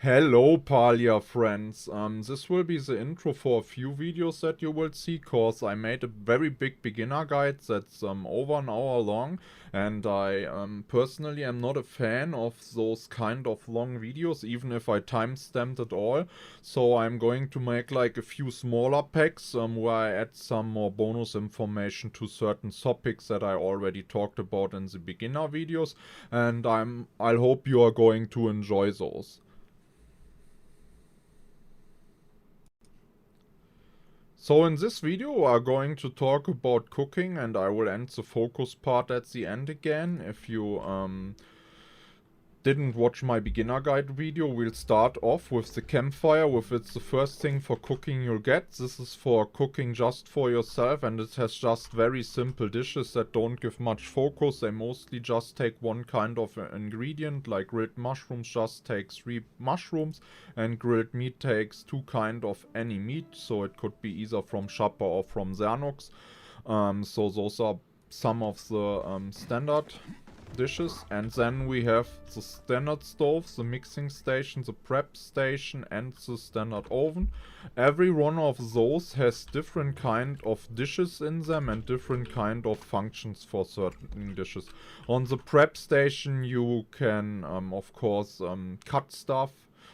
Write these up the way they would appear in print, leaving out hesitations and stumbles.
Hello Palia friends, this will be the intro for a few videos that you will see, cause I made a very big beginner guide that's over an hour long, and I personally am not a fan of those kind of long videos, even if I timestamped it all. So I'm going to make like a few smaller packs where I add some more bonus information to certain topics that I already talked about in the beginner videos, and I'll hope you are going to enjoy those. So in this video we are going to talk about cooking, and I will end the focus part at the end again. If you didn't watch my beginner guide video, we'll start off with the campfire, with it's the first thing for cooking you'll get. This is for cooking just for yourself, and it has just very simple dishes that don't give much focus. They mostly just take one kind of ingredient, like grilled mushrooms just takes 3 mushrooms, and grilled meat takes 2 kind of any meat, so it could be either from Shopper or from Xernox. So those are some of the standard dishes, and then we have the standard stove, the mixing station, the prep station, and the standard oven. Every one of those has different kind of dishes in them and different kind of functions for certain dishes. On the prep station you can of course cut stuff,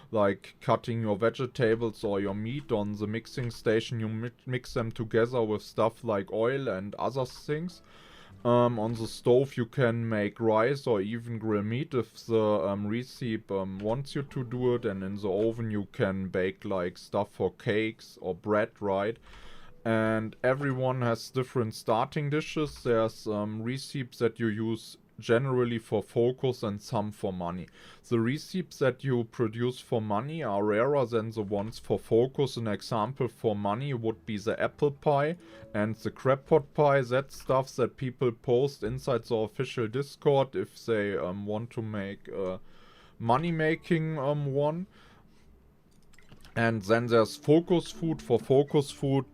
like cutting your vegetables or your meat. On the mixing station you mix them together with stuff like oil and other things. On the stove you can make rice or even grill meat if the recipe wants you to do it, and in the oven you can bake like stuff for cakes or bread, right? And everyone has different starting dishes. There's recipes that you use generally for focus and some for money. The recipes that you produce for money are rarer than the ones for focus. An example for money would be the apple pie and the crab pot pie. That's stuff that people post inside the official Discord if they want to make a money making one. And then there's focus food. For focus food,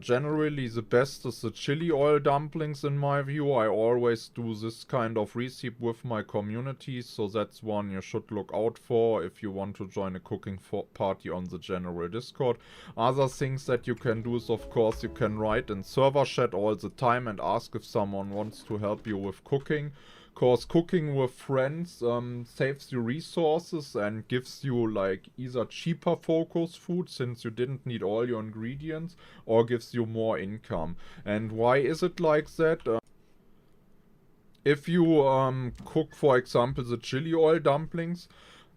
generally the best is the chili oil dumplings in my view. I always do this kind of recipe with my community, so that's one you should look out for if you want to join a cooking party on the general Discord. Other things that you can do is, of course, you can write in server chat all the time and ask if someone wants to help you with cooking. Cause cooking with friends saves you resources and gives you like either cheaper focus food since you didn't need all your ingredients, or gives you more income. And why is it like that? If you cook, for example, the chili oil dumplings,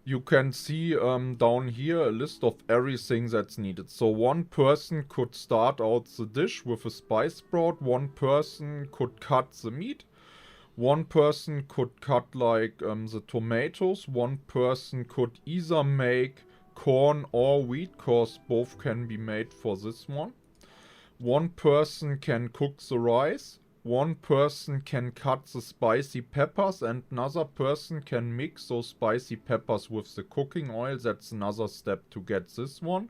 you can see down here a list of everything that's needed. So one person could start out the dish with a spice sprout, one person could cut the meat, one person could cut like the tomatoes, one person could either make corn or wheat, cause both can be made for this one. One person can cook the rice, one person can cut the spicy peppers, and another person can mix those spicy peppers with the cooking oil. That's another step to get this one.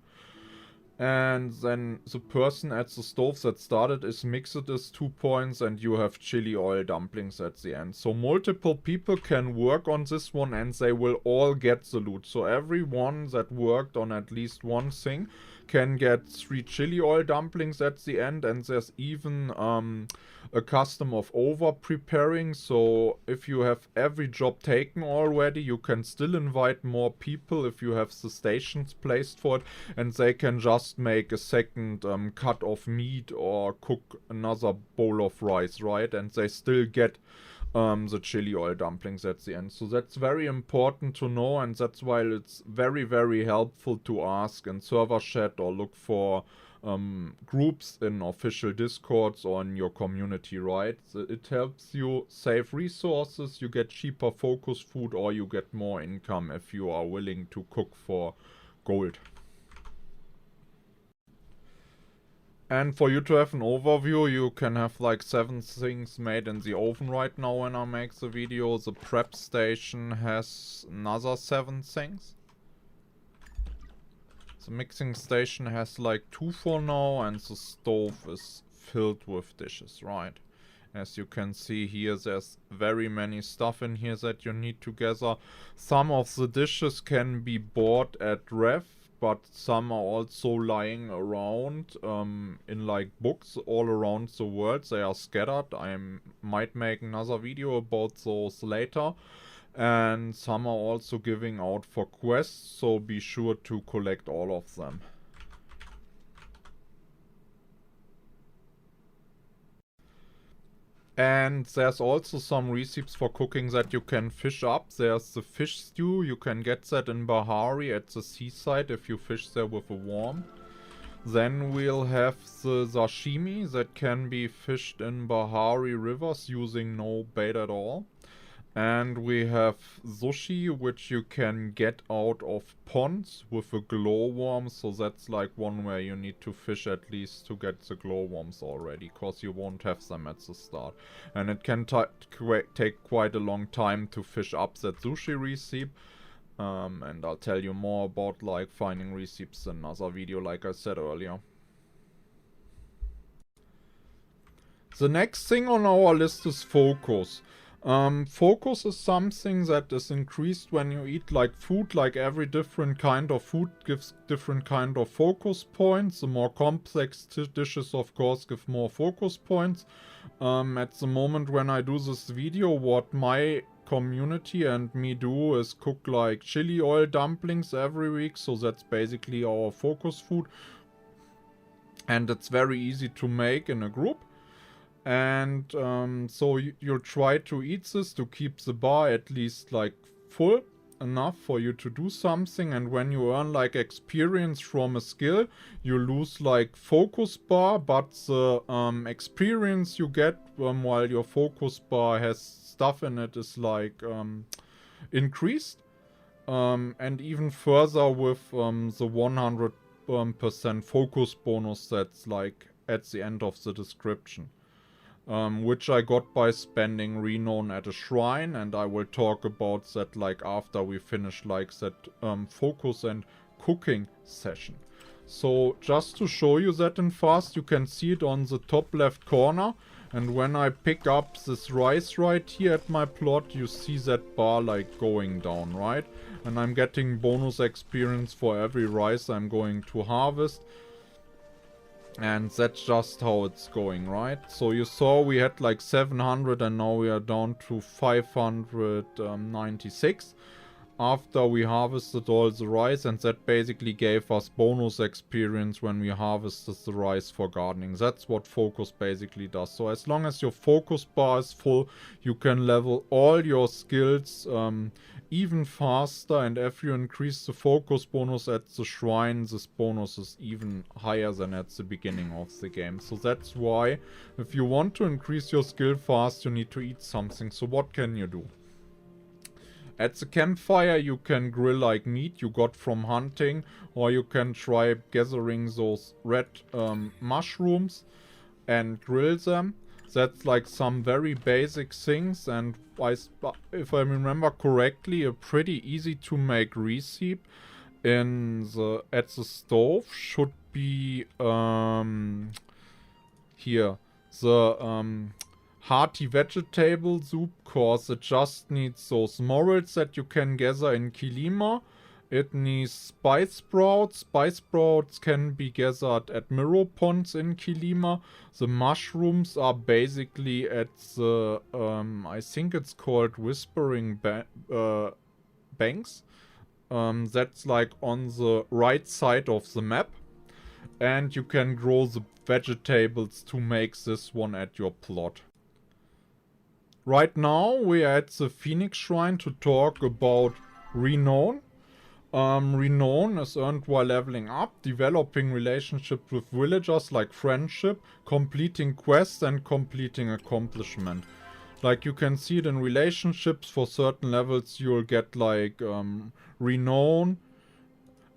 And then the person at the stove that started is mixed as 2 points, and you have chili oil dumplings at the end. So multiple people can work on this one and they will all get the loot. So everyone that worked on at least one thing can get 3 chili oil dumplings at the end, and there's even a custom of over preparing. So if you have every job taken already, you can still invite more people if you have the stations placed for it, and they can just make a second cut of meat or cook another bowl of rice, right? And they still get the chili oil dumplings at the end. So that's very important to know, and that's why it's very, very helpful to ask in server chat or look for groups in official Discords or in your community, right? It helps you save resources, you get cheaper focus food, or you get more income if you are willing to cook for gold. And for you to have an overview, you can have like 7 things made in the oven right now when I make the video. The prep station has another 7 things. The mixing station has like 2 for now, and the stove is filled with dishes, right? As you can see here, there's very many stuff in here that you need to gather. Some of the dishes can be bought at ref, but some are also lying around in like books all around the world. They are scattered. I might make another video about those later. And some are also giving out for quests, so be sure to collect all of them. And there's also some recipes for cooking that you can fish up. There's the fish stew. You can get that in Bahari at the seaside if you fish there with a worm. Then we'll have the sashimi that can be fished in Bahari rivers using no bait at all. And we have sushi, which you can get out of ponds with a glowworm. So that's like one where you need to fish at least to get the glowworms already, because you won't have them at the start. And it can take quite a long time to fish up that sushi recipe. And I'll tell you more about like finding recipes in another video, like I said earlier. The next thing on our list is focus. Focus is something that is increased when you eat like food. Like every different kind of food gives different kind of focus points. The more complex dishes of course give more focus points. At the moment when I do this video, what my community and me do is cook like chili oil dumplings every week. So that's basically our focus food. And it's very easy to make in a group. And so you'll try to eat this to keep the bar at least like full enough for you to do something. And when you earn like experience from a skill, you lose like focus bar, but the experience you get while your focus bar has stuff in it is like increased. And even further with the 100% focus bonus that's like at the end of the description. Which I got by spending Renown at a shrine, and I will talk about that like after we finish like that focus and cooking session. So just to show you that in fast, you can see it on the top left corner, and when I pick up this rice right here at my plot, you see that bar like going down, right? And I'm getting bonus experience for every rice I'm going to harvest. And that's just how it's going, right? So you saw we had like 700 and now we are down to 596 after we harvested all the rice, and that basically gave us bonus experience when we harvested the rice for gardening. That's what focus basically does. So as long as your focus bar is full, you can level all your skills even faster, and if you increase the focus bonus at the shrine, this bonus is even higher than at the beginning of the game. So that's why if you want to increase your skill fast, you need to eat something. So what can you do? At the campfire you can grill like meat you got from hunting, or you can try gathering those red mushrooms and grill them. That's like some very basic things, and if I remember correctly, a pretty easy to make recipe at the stove should be here the hearty vegetable soup, cause it just needs those morels that you can gather in Kilima. It needs spice sprouts. Spice sprouts can be gathered at mirror ponds in Kilima. The mushrooms are basically at the, I think it's called Whispering Banks. That's like on the right side of the map. And you can grow the vegetables to make this one at your plot. Right now we are at the Phoenix Shrine to talk about Renown. Renown is earned while leveling up, developing relationships with villagers like friendship, completing quests and completing accomplishment. Like you can see it in relationships, for certain levels you'll get like Renown,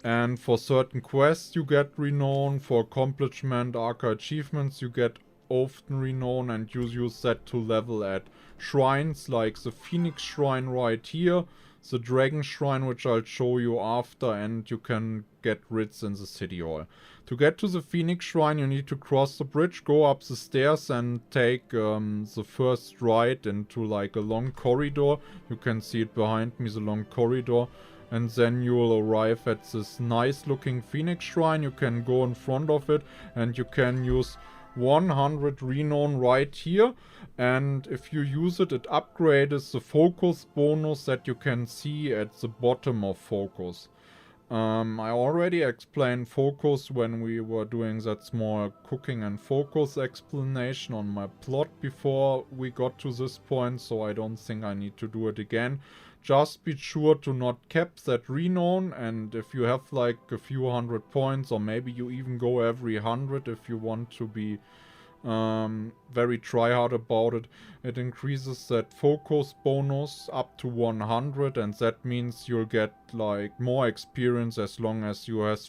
and for certain quests you get Renown, for accomplishment, arca achievements you get often Renown, and you use that to level at shrines like the Phoenix Shrine right here. the Dragon Shrine, which I'll show you after, and you can get writs in the City Hall. To get to the Phoenix Shrine, you need to cross the bridge, go up the stairs, and take the first right into like a long corridor. You can see it behind me, the long corridor. And then you will arrive at this nice looking Phoenix Shrine. You can go in front of it and you can use 100 Renown right here. And if you use it, it upgrades the focus bonus that you can see at the bottom of focus. I already explained focus when we were doing that small cooking and focus explanation on my plot before we got to this point, so I don't think I need to do it again. Just be sure to not cap that renown, and if you have like a few hundred points, or maybe you even go every 100 if you want to be very try-hard about it, it increases that focus bonus up to 100, and that means you'll get like more experience as long as you have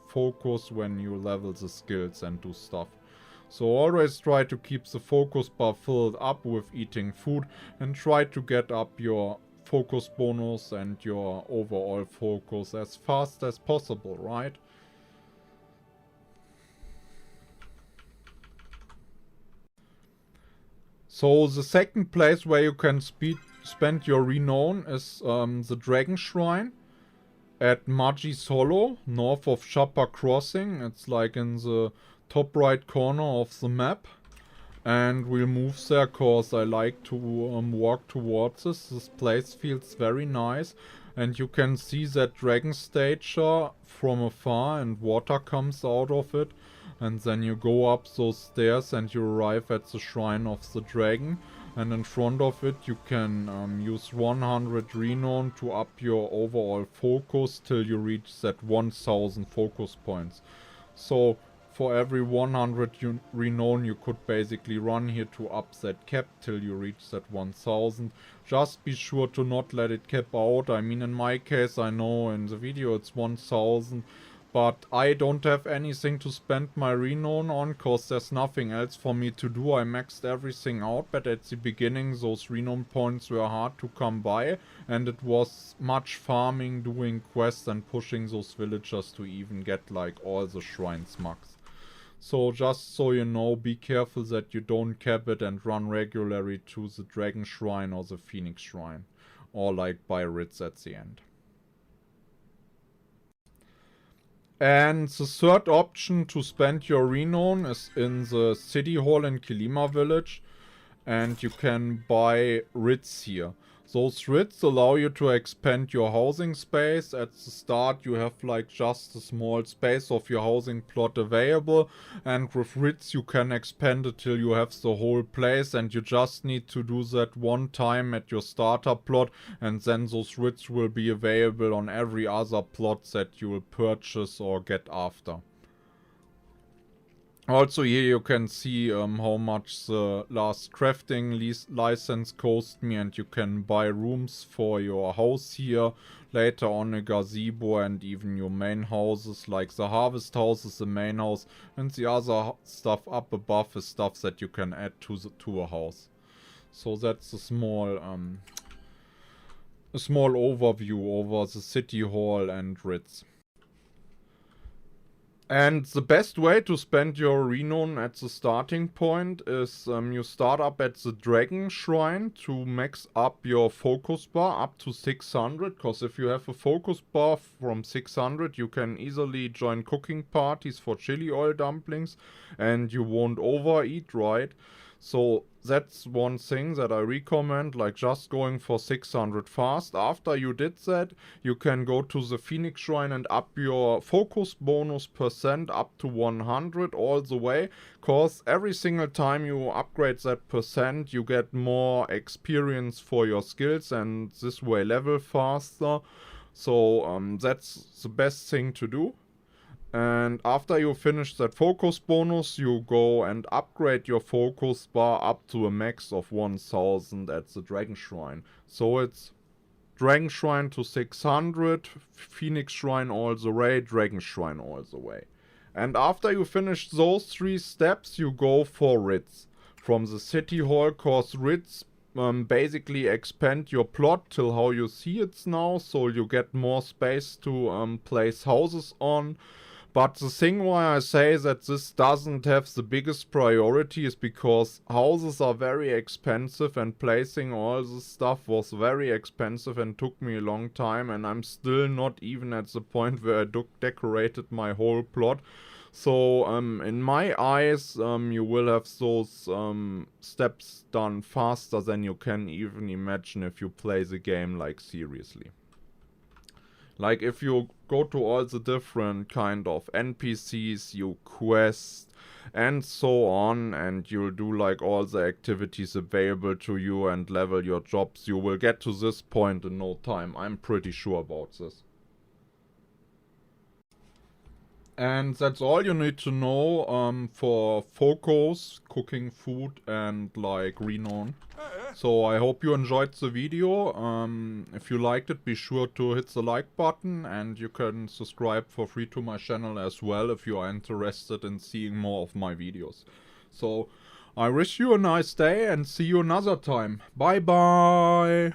focus when you level the skills and do stuff. So always try to keep the focus bar filled up with eating food, and try to get up your focus bonus and your overall focus as fast as possible, right? So the second place where you can spend your renown is the Dragon Shrine at Magi's Hollow, north of Shopper Crossing. It's like in the top right corner of the map. And we'll move there cause I like to walk towards this. This place feels very nice. And you can see that dragon stature from afar and water comes out of it. And then you go up those stairs and you arrive at the Shrine of the Dragon. And in front of it you can use 100 renown to up your overall focus till you reach that 1000 focus points. So for every 100 renown you could basically run here to up that cap till you reach that 1000. Just be sure to not let it cap out. I mean, in my case, I know in the video it's 1000, but I don't have anything to spend my renown on cause there's nothing else for me to do. I maxed everything out, but at the beginning those renown points were hard to come by, and it was much farming, doing quests and pushing those villagers to even get like all the shrines max. So just so you know, be careful that you don't cap it and run regularly to the Dragon Shrine or the Phoenix Shrine. Or like buy writs at the end. And the third option to spend your renown is in the City Hall in Kilima Village. And you can buy writs here. Those writs allow you to expand your housing space. At the start you have like just a small space of your housing plot available, and with writs you can expand it till you have the whole place, and you just need to do that one time at your starter plot, and then those writs will be available on every other plot that you will purchase or get after. Also here you can see how much the last crafting license cost me, and you can buy rooms for your house here, later on a gazebo, and even your main houses, like the harvest house is the main house, and the other stuff up above is stuff that you can add to a house. So that's a small overview over the City Hall and writs. And the best way to spend your renown at the starting point is you start up at the Dragon Shrine to max up your focus bar up to 600, because if you have a focus bar from 600 you can easily join cooking parties for chili oil dumplings and you won't overeat, right? So that's one thing that I recommend, like just going for 600 fast. After you did that, you can go to the Phoenix Shrine and up your focus bonus percent up to 100 all the way. Cause every single time you upgrade that percent, you get more experience for your skills and this way level faster. So that's the best thing to do. And after you finish that focus bonus, you go and upgrade your focus bar up to a max of 1000 at the Dragon Shrine. So it's Dragon Shrine to 600, Phoenix Shrine all the way, Dragon Shrine all the way. And after you finish those 3 steps, you go for writs from the City Hall, cause writs basically expand your plot till how you see it now, so you get more space to place houses on. But the thing why I say that this doesn't have the biggest priority is because houses are very expensive and placing all this stuff was very expensive and took me a long time, and I'm still not even at the point where I decorated my whole plot. So in my eyes, you will have those steps done faster than you can even imagine if you play the game like seriously. Like if you go to all the different kind of NPCs, you quest and so on, and you'll do like all the activities available to you and level your jobs, you will get to this point in no time. I'm pretty sure about this. And that's all you need to know for focus, cooking food, and like Renown. So I hope you enjoyed the video. If you liked it, be sure to hit the like button, and you can subscribe for free to my channel as well if you are interested in seeing more of my videos. So I wish you a nice day and see you another time. Bye bye!